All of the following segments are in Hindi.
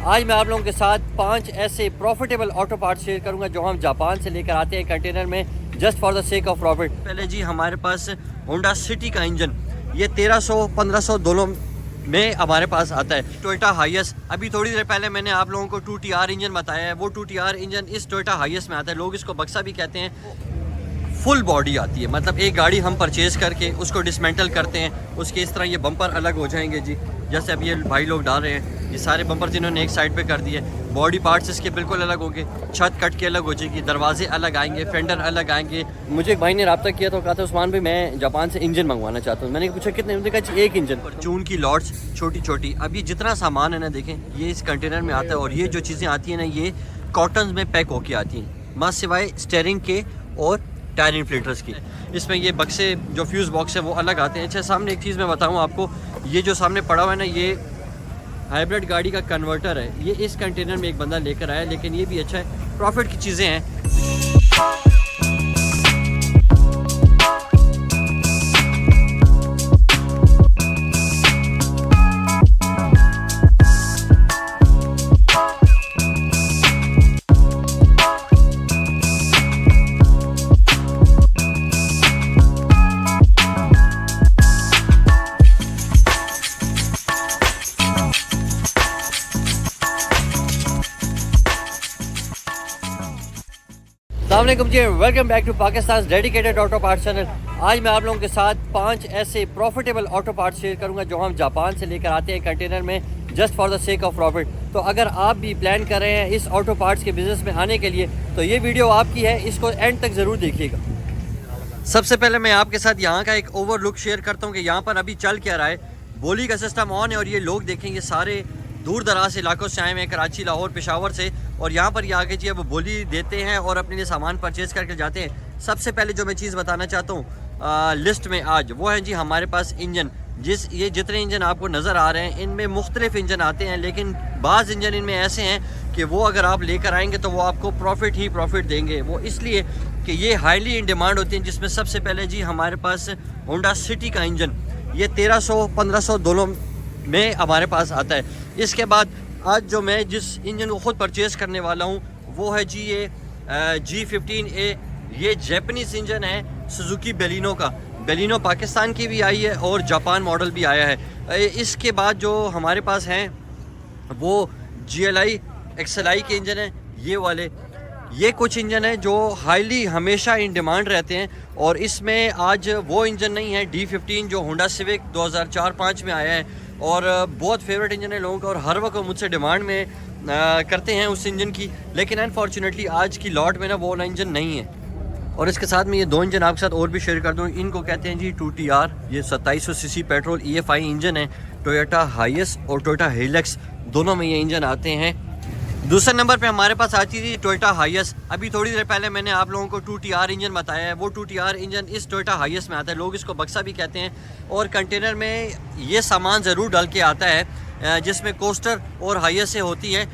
आज मैं आप लोगों के साथ 5 ऐसे प्रॉफिटेबल ऑटो पार्ट्स शेयर करूंगा जो हम जापान से लेकर आते हैं कंटेनर में just for the sake of profit. पहले जी हमारे पास होंडा सिटी का इंजन, ये 1300-1500 दोनों में हमारे पास आता है। टोयोटा हाईएस, अभी थोड़ी देर पहले मैंने आप लोगों को 2TR इंजन बताया है, वो 2TR इंजन इस टोयोटा हाईएस में आता है। लोग इसको बक्सा भी कहते हैं। फुल बॉडी आती है, मतलब एक गाड़ी हम परचेज़ करके उसको डिसमेंटल करते हैं, उसके इस तरह ये बम्पर अलग हो जाएंगे जी। जैसे अब ये भाई लोग डाल रहे हैं, ये सारे बम्पर जिन्होंने एक साइड पे कर दिए। बॉडी पार्ट्स इसके बिल्कुल अलग होंगे, छत कट के अलग हो जाएगी, दरवाजे अलग आएंगे, फेंडर अलग आएंगे। मुझे एक भाई ने रब्ता किया तो कहा था उस्मान भाई मैं जापान से इंजन मंगवाना चाहता हूँ। मैंने पूछा कितने, उन्होंने कहा एक इंजन। चून की लॉट्स छोटी छोटी, अब ये जितना सामान है ना देखें, ये इस कंटेनर में आता है। और ये जो चीज़ें आती हैं ना, ये कॉटन में पैक होके आती हैं, मस्त सिवाय स्टेयरिंग के और टायर इन्फ्लेटर्स की। इसमें ये बक्से जो फ्यूज़ बॉक्स है वो अलग आते हैं। अच्छा, सामने एक चीज़ मैं बताऊं आपको, ये जो सामने पड़ा हुआ है ना, ये हाइब्रिड गाड़ी का कन्वर्टर है। ये इस कंटेनर में एक बंदा लेकर आया, लेकिन ये भी अच्छा है, प्रॉफिट की चीज़ें हैं। अस्सलामुअलैकुम जी, welcome back to Pakistan dedicated auto parts channel. आज मैं आप लोगों के साथ 5 ऐसे प्रॉफिटेबल ऑटो पार्ट्स शेयर करूंगा जो हम जापान से लेकर आते हैं कंटेनर में just for the sake of profit. तो अगर आप भी प्लान कर रहे हैं इस ऑटो पार्ट्स के बिज़नेस में आने के लिए तो ये वीडियो आपकी है, इसको एंड तक ज़रूर देखिएगा। सबसे पहले मैं आपके साथ यहाँ का एक ओवरलुक शेयर करता हूँ कि यहाँ पर अभी चल क्या रहा है। बोली का सिस्टम ऑन है और ये लोग देखें, ये सारे दूर दराज इलाकों से आए हुए हैं, कराची, लाहौर, पेशावर से, और यहाँ पर ये आके जी वो बोली देते हैं और अपने लिए सामान परचेज़ करके जाते हैं। सबसे पहले जो मैं चीज़ बताना चाहता हूँ लिस्ट में आज, वो है जी हमारे पास इंजन। ये जितने इंजन आपको नज़र आ रहे हैं, इनमें मुख्तलिफ इंजन आते हैं, लेकिन बाज़ इंजन इनमें ऐसे हैं कि वो अगर आप लेकर आएंगे तो वो आपको प्रॉफिट ही प्रॉफिट देंगे। वो इसलिए कि ये हाईली इन डिमांड होती हैं। जिसमें सबसे पहले जी हमारे पास होंडा सिटी का इंजन, ये 1300-1500 दोनों में हमारे पास आता है। इसके बाद आज जो मैं जिस इंजन को ख़ुद परचेज़ करने वाला हूँ वो है जी ये G15A। ये जैपनीज़ इंजन है सुजुकी बेलिनो का। बेलिनो पाकिस्तान की भी आई है और जापान मॉडल भी आया है। इसके बाद जो हमारे पास हैं वो GLI XLI के इंजन हैं, ये वाले। ये कुछ इंजन है जो हाईली हमेशा इन डिमांड रहते हैं, और इसमें आज वो इंजन नहीं है D15 जो होंडा सिविक 2004-05 में आया है, और बहुत फेवरेट इंजन है लोगों का, और हर वक्त मुझसे डिमांड में करते हैं उस इंजन की। लेकिन अनफॉर्चुनेटली आज की लॉट में ना वो इंजन नहीं है। और इसके साथ में ये 2 इंजन आपके साथ और भी शेयर कर दूँ। इनको कहते हैं जी 2TR, ये 2700 सीसी पेट्रोल EFI इंजन है। टोयोटा हाईएस और टोयोटा हिलक्स दोनों में ये इंजन आते हैं। दूसरे नंबर पे हमारे पास आती थी टोयोटा हाईएस। अभी थोड़ी देर पहले मैंने आप लोगों को 2TR इंजन बताया है, वो 2TR इंजन इस टोयोटा हाईएस में आता है। लोग इसको बक्सा भी कहते हैं, और कंटेनर में ये सामान ज़रूर डाल के आता है जिसमें कोस्टर और हाईएस से होती है।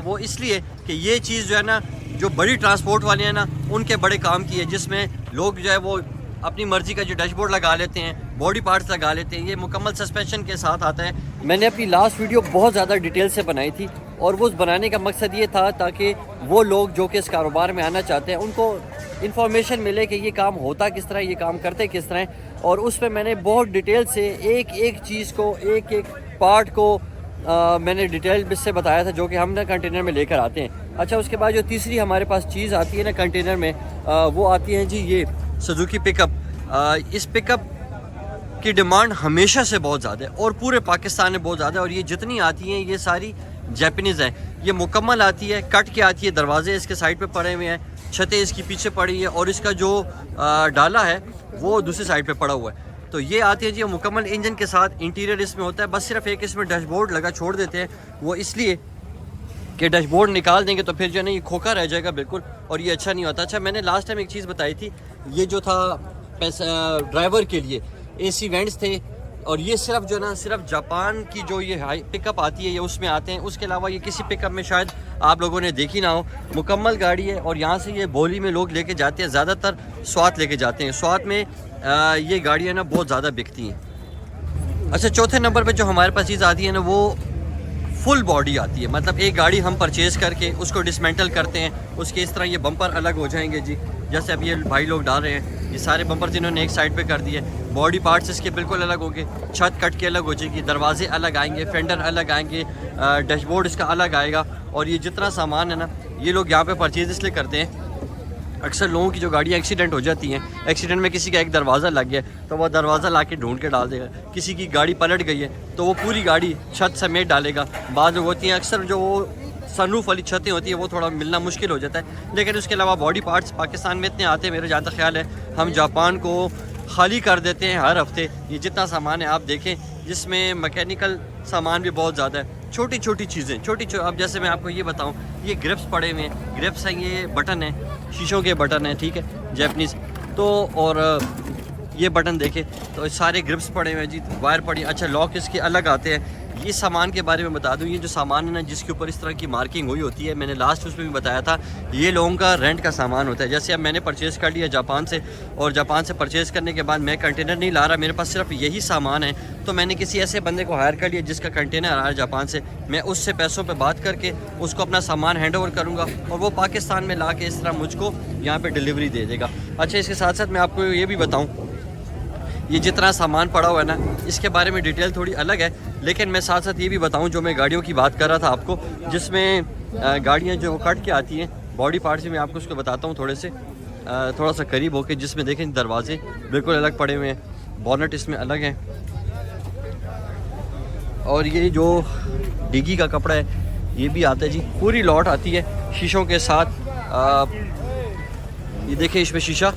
वो इसलिए कि ये चीज़ जो है ना, जो बड़ी ट्रांसपोर्ट वाले हैं ना, उनके बड़े काम की है, जिसमें लोग जो है वो अपनी मर्ज़ी का जो डैशबोर्ड लगा लेते हैं, बॉडी पार्ट्स लगा लेते हैं। ये मुकम्मल सस्पेंशन के साथ आता है। मैंने अपनी लास्ट वीडियो बहुत ज़्यादा डिटेल से बनाई थी, और वो बनाने का मकसद ये था ताकि वो लोग जो कि इस कारोबार में आना चाहते हैं उनको इन्फॉर्मेशन मिले कि ये काम होता किस तरह, ये काम करते किस तरह। और उस पर मैंने बहुत डिटेल से एक एक चीज़ को, एक एक पार्ट को मैंने डिटेल से बताया था जो कि हम ना कंटेनर में लेकर आते हैं। अच्छा, उसके बाद जो तीसरी हमारे पास चीज़ आती है ना कंटेनर में, वो आती है जी ये सुजुकी पिकअप। इस पिकअप की डिमांड हमेशा से बहुत ज़्यादा है और पूरे पाकिस्तान में बहुत ज़्यादा है। और ये जितनी आती हैं ये सारी जैपनीज़ है। ये मुकम्मल आती है, कट के आती है, दरवाजे इसके साइड पे पड़े हुए हैं, छतें इसकी पीछे पड़ी है, और इसका जो डाला है वो दूसरी साइड पे पड़ा हुआ है। तो ये आती है जी मुकम्मल इंजन के साथ। इंटीरियर इसमें होता है, बस सिर्फ एक इसमें डैशबोर्ड लगा छोड़ देते हैं, वो इसलिए कि डैशबोर्ड निकाल देंगे तो फिर जो है ना ये खोखा रह जाएगा बिल्कुल, और ये अच्छा नहीं होता। अच्छा, मैंने लास्ट टाइम एक चीज़ बताई थी, ये जो था ड्राइवर के लिए AC वेंट्स थे, और ये सिर्फ जो ना सिर्फ जापान की जो ये हाई पिकअप आती है ये उसमें आते हैं। उसके अलावा ये किसी पिकअप में शायद आप लोगों ने देखी ना हो। मुकम्मल गाड़ी है, और यहाँ से ये बोली में लोग लेके जाते हैं, ज़्यादातर स्वात लेके जाते हैं। स्वात में ये गाड़ियाँ ना बहुत ज़्यादा बिकती हैं। अच्छा, चौथे नंबर पे जो हमारे पास चीज़ आती है ना, वो फुल बॉडी आती है। मतलब एक गाड़ी हम परचेज़ करके उसको डिसमेंटल करते हैं, उसके इस तरह ये बम्पर अलग हो जाएंगे जी। जैसे अब ये भाई लोग डाल रहे हैं, ये सारे बम्पर जिन्होंने एक साइड पे कर दिए, बॉडी पार्ट्स इसके बिल्कुल अलग होंगे, छत कट के अलग हो जाएगी, दरवाजे अलग आएंगे, फेंडर अलग आएंगे, डैशबोर्ड इसका अलग आएगा। और ये जितना सामान है ना, ये लोग यहाँ पे परचेज़ इसलिए करते हैं, अक्सर लोगों की जो गाड़ियाँ एक्सीडेंट हो जाती हैं, एक्सीडेंट में किसी का एक दरवाज़ा लग गया तो वह दरवाज़ा ला के ढूंढ के डाल देगा, किसी की गाड़ी पलट गई है तो वो पूरी गाड़ी छत समेत डालेगा। बाद लोग होती हैं अक्सर जो वो सनरूफ वाली छतें होती है वो थोड़ा मिलना मुश्किल हो जाता है। लेकिन उसके अलावा बॉडी पार्ट्स पाकिस्तान में इतने आते हैं, मेरा जहाँ तक ख्याल है हम जापान को खाली कर देते हैं हर हफ्ते। ये जितना सामान है आप देखें, जिसमें मैकेनिकल सामान भी बहुत ज़्यादा है, छोटी छोटी चीज़ें अब जैसे मैं आपको ये बताऊं, ये ग्रिप्स पड़े हुए हैं, ग्रिप्स हैं, ये बटन है, शीशों के बटन हैं, ठीक है, जैपनीज़ तो। और ये बटन देखे तो सारे ग्रिप्स पड़े हुए हैं जी, वायर पड़ी। अच्छा, लॉक इसके अलग आते हैं। ये सामान के बारे में बता दूं, ये जो सामान है ना जिसके ऊपर इस तरह की मार्किंग हुई होती है, मैंने लास्ट उसमें भी बताया था, ये लोगों का रेंट का सामान होता है। जैसे अब मैंने परचेज़ कर लिया जापान से, और जापान से परचेज़ करने के बाद मैं कंटेनर नहीं ला रहा, मेरे पास सिर्फ यही सामान है, तो मैंने किसी ऐसे बंदे को हायर कर लिया जिसका कंटेनर आ रहा है जापान से। मैं उससे पैसों पर बात करके उसको अपना सामान हैंड ओवर करूँगा और वो पाकिस्तान में ला के इस तरह मुझको यहाँ पर डिलीवरी दे देगा। अच्छा, इसके साथ साथ मैं आपको ये भी बताऊँ, ये जितना सामान पड़ा हुआ है ना, इसके बारे में डिटेल थोड़ी अलग है, लेकिन मैं साथ साथ ये भी बताऊं, जो मैं गाड़ियों की बात कर रहा था आपको, जिसमें गाड़ियां जो कट के आती हैं, बॉडी पार्ट्स भी मैं आपको उसको बताता हूं थोड़ा सा करीब होके, जिसमें देखें दरवाजे बिल्कुल अलग पड़े हुए हैं, बॉनेट इसमें अलग है, और ये जो डिग्गी का कपड़ा है ये भी आता है जी, पूरी लॉट आती है शीशों के साथ। ये देखें इसमें शीशा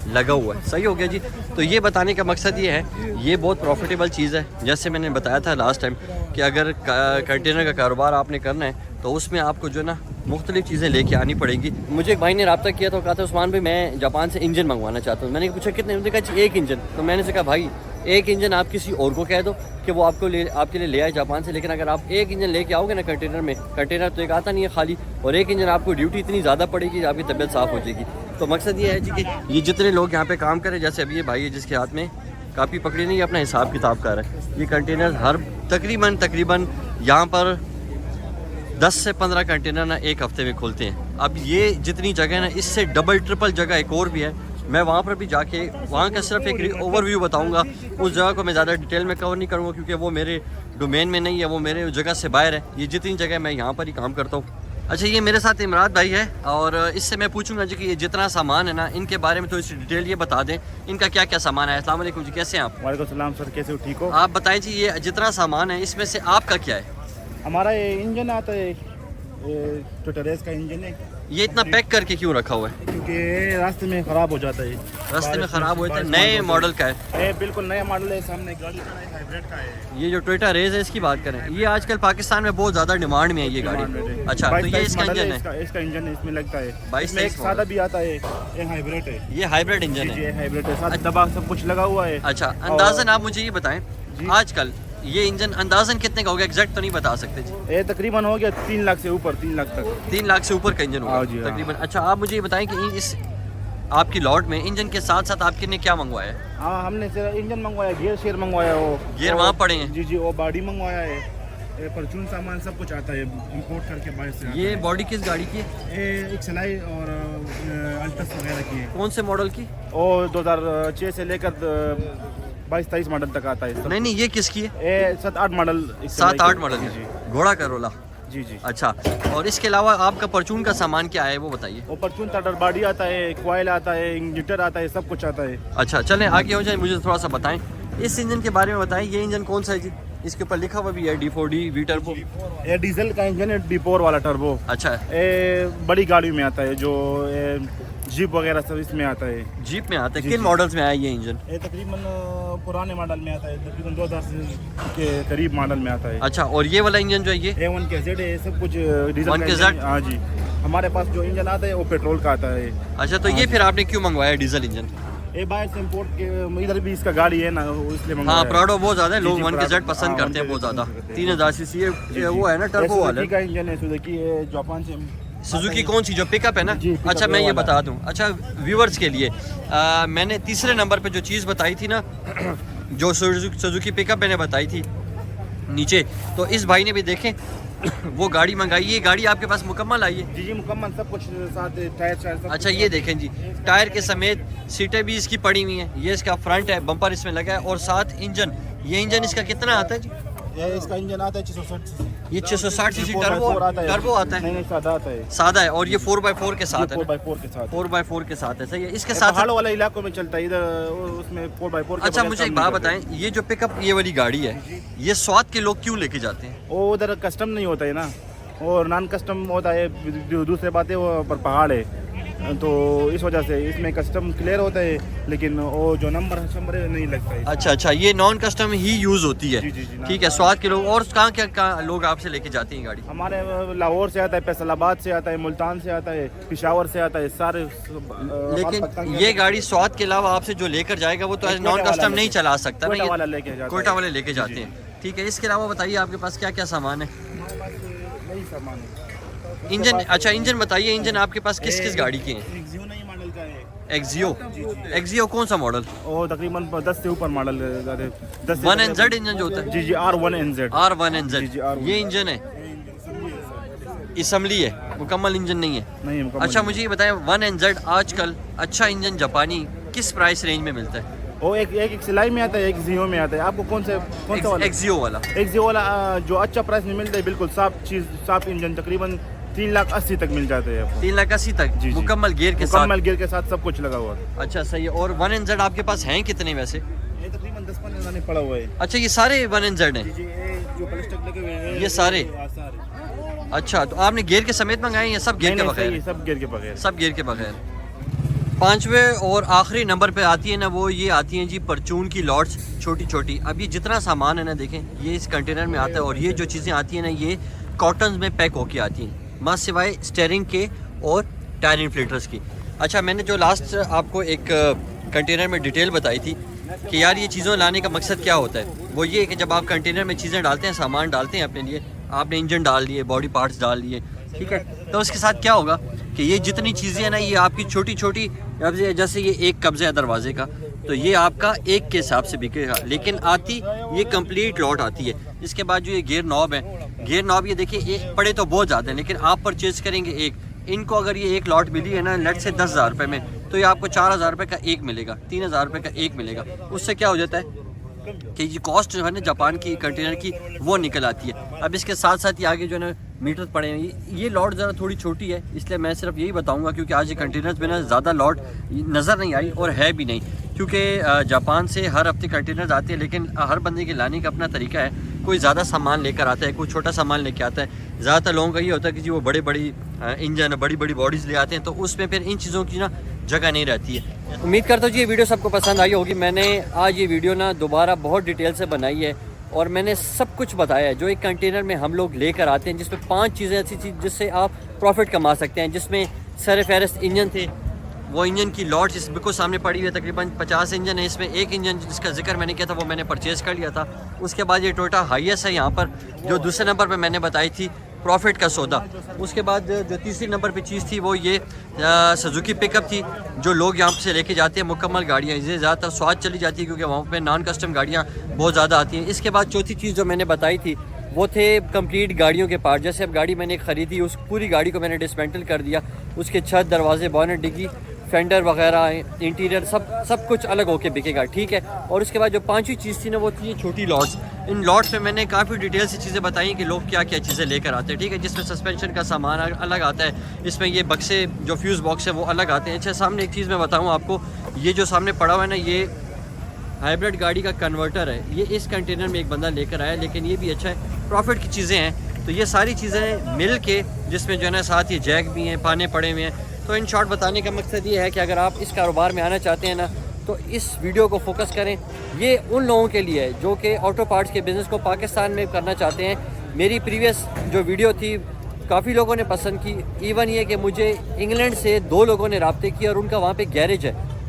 लगा हुआ है, सही हो गया जी। तो ये बताने का मकसद ये है, ये बहुत प्रॉफिटेबल चीज़ है। जैसे मैंने बताया था लास्ट टाइम कि अगर कंटेनर का कारोबार आपने करना है तो उसमें आपको जो है ना मुख्तलिफ चीज़ें लेके आनी पड़ेगी। मुझे एक भाई ने रब्ता किया तो कहा था, उस्मान भाई मैं जापान से इंजन मंगवाना चाहता हूँ। मैंने पूछा कितने, उन्होंने कहा एक इंजन। तो मैंने से कहा भाई एक इंजन आप किसी और को कह दो कि वो आपके लिए ले आए जापान से, लेकिन अगर आप एक इंजन लेके आओगे ना कंटेनर में, कंटेनर तो एक आता नहीं है खाली, और एक इंजन आपको ड्यूटी इतनी ज़्यादा पड़ेगी, आपकी तबीयत साफ़ हो जाएगी। तो मकसद ये है जी कि ये जितने लोग यहाँ पे काम करें, जैसे अभी ये भाई है जिसके हाथ में कापी पकड़ी नहीं, अपना हिसाब किताब कर रहा है, ये कंटेनर हर तकरीबन यहाँ पर 10 से 15 कंटेनर ना एक हफ्ते में खुलते हैं। अब ये जितनी जगह है ना, इससे डबल ट्रिपल जगह एक और भी है, मैं वहाँ पर भी जाके वहाँ का सिर्फ एक ओवरव्यू बताऊँगा। उस जगह को मैं ज़्यादा डिटेल में कवर नहीं करूँगा क्योंकि वो मेरे डोमेन में नहीं है, वो मेरे जगह से बाहर है। ये जितनी जगह मैं यहाँ पर ही काम करता हूँ। अच्छा, ये मेरे साथ इमरान भाई है, और इससे मैं पूछूंगा जी कि ये जितना सामान है ना, इनके बारे में थोड़ी सी डिटेल ये बता दें, इनका क्या क्या सामान है। अस्सलाम वालेकुम जी, कैसे हैं आप? वालेकुम सलाम सर, कैसे हो? ठीक हो? आप बताएं जी, ये जितना सामान है इसमें से आपका क्या है? हमारा ये इंजन आता है, टोयोटा रेस का इंजन है। ये इतना पैक करके क्यों रखा हुआ है? क्योंकि रास्ते में ख़राब हो जाता है। रास्ते में ख़राब होता है। नए मॉडल का है? बिल्कुल नया मॉडल है, सामने गाड़ी का है, हाइब्रिड का है। ये जो टोयोटा रेस है इसकी बात करें, ये आजकल पाकिस्तान में बहुत ज़्यादा डिमांड में है ये गाड़ी। अच्छा, तो ये इसका इंजन है? इसका इंजन इसमें लगता है 22 एक सादा भी आता है, एक हाइब्रिड है। ये हाइब्रिड इंजन है? हाइब्रिड है, साथ दबा सब कुछ लगा हुआ है। अच्छा, अंदाज़न आप मुझे ये बताएं, आजकल ये इंजन अंदाज़न कितने का हो गया? एग्जैक्ट तो नहीं बता सकते जी। ये तकरीबन हो गया 3 लाख से ऊपर, 3 लाख तक। 3 लाख से ऊपर का इंजन होगा तकरीबन। अच्छा, आप मुझे ये बताएं कि इस आपकी लॉट में इंजन के साथ साथ आपके ने क्या मंगवाया है? हाँ, हमने सिर्फ इंजन मंगवाया, गियर शेयर मंगवाया, वो गियर वहाँ पड़े हैं? जी, वो बॉडी मंगवाया है, परचून सामान सब कुछ आता है इंपोर्ट करके बाहर से। ये बॉडी किस गाड़ी की है? एक सिलाई और अल्टस वगैरह की है। कौन से मॉडल की? और 2006 से लेकर 22-23 मॉडल तक आता है। नहीं, ये किसकी है? 7-8 मॉडल। 7-8 मॉडल जी, घोड़ा करोला। जी जी। अच्छा, और इसके अलावा आपका परचून का सामान क्या है वो बताइए। वो परचून टाटर बॉडी आता है, कॉइल आता है, इंजेक्टर आता है, सब कुछ आता है। अच्छा, चलें आगे हो जाए, मुझे थोड़ा सा बताएं इस इंजन के बारे में बताएं। ये इंजन कौन सा है जी? इसके ऊपर लिखा हुआ भी है D4D V टर्बो। ये डीजल का इंजन है, D4 वाला टर्बो। अच्छा, ये बड़ी गाड़ी में आता है, जो जीप वगैरह सब इसमें आता है। जीप में आता है? किन मॉडल्स में आया ये इंजन? ये तकरीबन पुराने मॉडल में आता है, तकरीबन 2000 के करीब मॉडल में आता है। अच्छा, और ये वाला इंजन जो है ये A1KZ है, सब कुछ डीजल 1KZ? हाँ जी। हमारे पास जो इंजन आता है वो पेट्रोल का आता है। अच्छा, तो ये फिर आपने क्यों मंगवाया डीजल इंजन? ये बाहर से इंपोर्ट के, इधर भी इसका गाड़ी है ना, इसलिए मंगवाया। हाँ, प्राडो बहुत ज़्यादा है, लोग 1KZ प्राडो पसंद करते हैं बहुत ज़्यादा। 3000 सीसी वो है ना, टर्बो वाला का इंजन है, सुजुकी जापान से। सुजुकी कौन सी जो पिकअप है ना? अच्छा, मैं ये बता दूं, अच्छा व्यूवर्स के लिए, मैंने तीसरे नंबर पे जो चीज़ बताई थी ना, जो सुजुकी पिकअप मैंने बताई थी नीचे, तो इस भाई ने भी देखें वो गाड़ी मंगाई, ये गाड़ी आपके पास मुकम्मल आई है? जी जी मुकम्मल सब कुछ साथ, टायर शायर सब अच्छा ये देखें जी, टायर के समेत सीटें भी इसकी पड़ी हुई हैं। ये इसका फ्रंट है, बम्पर इसमें लगा है और साथ इंजन। ये इंजन इसका कितना आता है जी? ये इसका इंजन आता है 660। ये 660 सीसी टर्बो आता है? नहीं सादा आता है। सादा है और ये 4x4 के साथ है? 4x4 के साथ। 4x4 के साथ है, सही है। इसके साथ पहाड़ों वाले इलाकों में चलता है, इधर उसमें 4x4। अच्छा मुझे एक बात बताएं, ये जो पिकअप ये वाली गाड़ी है, ये स्वाद के लोग क्यों लेके जाते हैं? वो उधर कस्टम नहीं होता है ना, और नॉन कस्टम होता है। जो दूसरी बात है वो पर पहाड़ है, तो इस वजह से इसमें कस्टम क्लियर होता है, लेकिन वो जो नंबर नहीं लगता है। अच्छा अच्छा, ये नॉन कस्टम ही यूज होती है। जी जी जी, ठीक है, स्वाद के लोग। और कहाँ क्या लोग आपसे लेके जाते हैं गाड़ी? हमारे लाहौर से आता है, फैसलाबाद से आता है, मुल्तान से आता है, पिशावर से आता है, सारे। लेकिन ये गाड़ी स्वाद के अलावा आपसे जो लेकर जाएगा वो तो नॉन कस्टम नहीं चला सकता ना, कोयटा वाला लेके जाता है। कोयटा वाले लेके जाते हैं। ठीक है, इसके अलावा बताइए आपके पास क्या क्या सामान है? नहीं सामान है। इंजन, अच्छा इंजन बताइए, इंजन आपके पास किस किस गाड़ी के हैं? एक्सियो नहीं मॉडल का है। एक्सियो? एक्सियो कौन सा मॉडल? और तकरीबन 10 से ऊपर मॉडल है, 10 1NZ इंजन जो होता है? जी जी R1NZ। R1NZ जी, R1NZ। ये इंजन है, असम्बली है, मुकम्मल इंजन नहीं है? नहीं मुकम्मल। अच्छा मुझे ये बताएं, 1NZ आजकल अच्छा इंजन जापानी किस प्राइस रेंज में मिलता है? वो एक सिलाई में आता है, एक जियो में आता है। आपको कौन सा वाला? एक्सियो वाला। एक्सियो वाला जो अच्छा प्राइस में मिलता है, बिल्कुल साफ चीज, साफ इंजन, तकरीबन 3,80,000 तक मिल जाते हैं आपको। 3,80,000 तक? जी, जी। मुकम्मल गियर के साथ? मुकम्मल गियर के साथ सब कुछ लगा हुआ है। अच्छा सही है। और 1NZ आपके पास हैं कितने वैसे? ये तकरीबन 10-15 हज़ार पड़ा हुआ है। अच्छा ये सारे 1NZ हैं? जी जी, ये जो प्लास्टिक लगे हुए हैं ये सारे? अच्छा, तो आपने गियर के समेत मंगाए हैं? सब गियर के बगैर? सब गियर के बगैर। सब गियर के बगैर। पांचवें और आखिरी नंबर पे आती है ना, वो ये आती हैं जी परचून की लॉट्स, छोटी छोटी। अब ये जितना सामान है ना, देखें ये इस कंटेनर में आता है, और ये जो चीज़ें आती हैं ना, ये कॉटन्स में पैक होके आती हैं, मस्त सिवाय स्टेयरिंग के और टायर इन्फ्लेटर्स की। अच्छा मैंने जो लास्ट आपको एक कंटेनर में डिटेल बताई थी कि यार ये चीज़ों लाने का मकसद क्या होता है, वो ये है कि जब आप कंटेनर में चीज़ें डालते हैं, सामान डालते हैं अपने लिए, आपने इंजन डाल लिए, बॉडी पार्ट्स डाल लिए, ठीक है, तो उसके साथ क्या होगा कि ये जितनी चीज़ें हैं ना, ये आपकी छोटी छोटी, जैसे ये एक कब्ज़ा है दरवाजे का, तो ये आपका एक के हिसाब से बिकेगा, लेकिन आती ये कंप्लीट लॉट आती है। इसके बाद जो ये गियर नॉब है, गियर नॉब ये देखिए, ये पड़े तो बहुत ज़्यादा हैं, लेकिन आप परचेज़ करेंगे एक, इनको अगर ये एक लॉट मिली है ना लेट से 10,000 रुपये में, तो ये आपको 4,000 रुपये का एक मिलेगा, 3,000 रुपये का एक मिलेगा। उससे क्या हो जाता है कि ये कॉस्ट जो है ना जापान की कंटेनर की वो निकल आती है। अब इसके साथ साथ ये आगे जो है ना मीटर पड़े हैं, ये लॉट ज़रा थोड़ी छोटी है, इसलिए मैं सिर्फ यही बताऊंगा, क्योंकि आज ये कंटेनर्स में ना ज़्यादा लॉट नज़र नहीं आई और है भी नहीं, क्योंकि जापान से हर हफ्ते कंटेनर्स आते हैं, लेकिन हर बंदे के लाने का अपना तरीका है। कोई ज़्यादा सामान लेकर आता है, कोई छोटा सामान लेके आता है। ज़्यादातर लोगों का ये होता है कि जी वो बड़ी बड़ी इंजन, बड़ी बड़ी बॉडीज़ ले आते हैं, तो उसमें फिर इन चीज़ों की ना जगह नहीं रहती है। उम्मीद करता हूँ जी ये वीडियो सबको पसंद आई होगी। मैंने आज ये वीडियो ना दोबारा बहुत डिटेल से बनाई है, और मैंने सब कुछ बताया है जो एक कंटेनर में हम लोग लेकर आते हैं, जिसमें 5 चीज़ें ऐसी चीज़ जिससे आप प्रॉफिट कमा सकते हैं, जिसमें सर फहरिस्त इंजन थे, वो इंजन की लॉट इस बिल्कुल सामने पड़ी हुई है, तकरीबन 50 इंजन है, इसमें एक इंजन जिसका जिक्र मैंने किया था वो मैंने परचेज़ कर लिया था। उसके बाद ये टोयोटा हाईएस है यहाँ पर, जो दूसरे नंबर पर मैंने बताई थी प्रॉफिट का सौदा। उसके बाद जो तीसरी नंबर पे चीज़ थी वो ये सुजुकी पिकअप थी, जो लोग यहाँ से लेके जाते हैं, मुकम्मल गाड़ियाँ, इसे ज़्यादातर स्वाद चली जाती है क्योंकि वहाँ पे नॉन कस्टम गाड़ियाँ बहुत ज़्यादा आती हैं। इसके बाद चौथी चीज़ जो मैंने बताई थी वो थे कंप्लीट गाड़ियों के पार्ट। जैसे अब गाड़ी मैंने ख़रीदी, उस पूरी गाड़ी को मैंने डिसमेंटल कर दिया, उसके छत, दरवाजे, बॉनेट, डिग्गी, फेंडर वगैरह, इंटीरियर सब कुछ अलग होके बिकेगा, ठीक है। और उसके बाद जो पांचवी चीज़ थी ना वो थी छोटी लॉट्स। इन लॉट्स में मैंने काफ़ी डिटेल से चीज़ें बताई कि लोग क्या क्या चीज़ें लेकर आते हैं, ठीक है, जिसमें सस्पेंशन का सामान अलग आता है, इसमें ये बक्से जो फ्यूज़ बॉक्स है वो अलग आते हैं। अच्छा सामने एक चीज़ मैं बताऊँ आपको, ये जो सामने पड़ा हुआ है ना, ये हाइब्रिड गाड़ी का कन्वर्टर है, ये इस कंटेनर में एक बंदा लेकर आया, लेकिन ये भी अच्छा है, प्रॉफिट की चीज़ें हैं। तो ये सारी चीज़ें मिल के, जिसमें जो है ना साथ ये जैक भी हैं, पाने पड़े हुए हैं। तो इन शॉर्ट बताने का मकसद ये है कि अगर आप इस कारोबार में आना चाहते हैं ना, तो इस वीडियो को फोकस करें। ये उन लोगों के लिए है जो कि ऑटो पार्ट्स के बिज़नेस को पाकिस्तान में करना चाहते हैं। मेरी प्रीवियस जो वीडियो थी काफ़ी लोगों ने पसंद की, इवन ये कि मुझे इंग्लैंड से 2 लोगों ने रब्ते किए, और उनका वहाँ पे गैरेज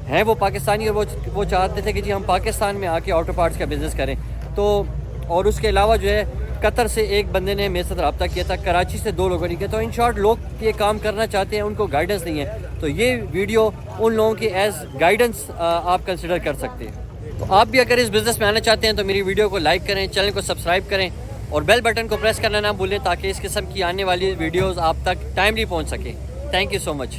है वो पाकिस्तानी, और वो चाहते थे कि जी हम पाकिस्तान में आके ऑटो पार्ट्स का बिज़नेस करें। तो और उसके अलावा जो है कतर से एक बंदे ने मेरे साथ रब्ता किया था, कराची से 2 लोगों ने किया। तो इन शॉर्ट लोग ये काम करना चाहते हैं, उनको गाइडेंस नहीं है, तो ये वीडियो उन लोगों की एज गाइडेंस आप कंसिडर कर सकते हैं। तो आप भी अगर इस बिज़नेस में आना चाहते हैं तो मेरी वीडियो को लाइक करें, चैनल को सब्सक्राइब करें, और बेल बटन को प्रेस करना ना भूलें ताकि इस किस्म की आने वाली वीडियोस आप तक टाइमली पहुंच सके। Thank you so much.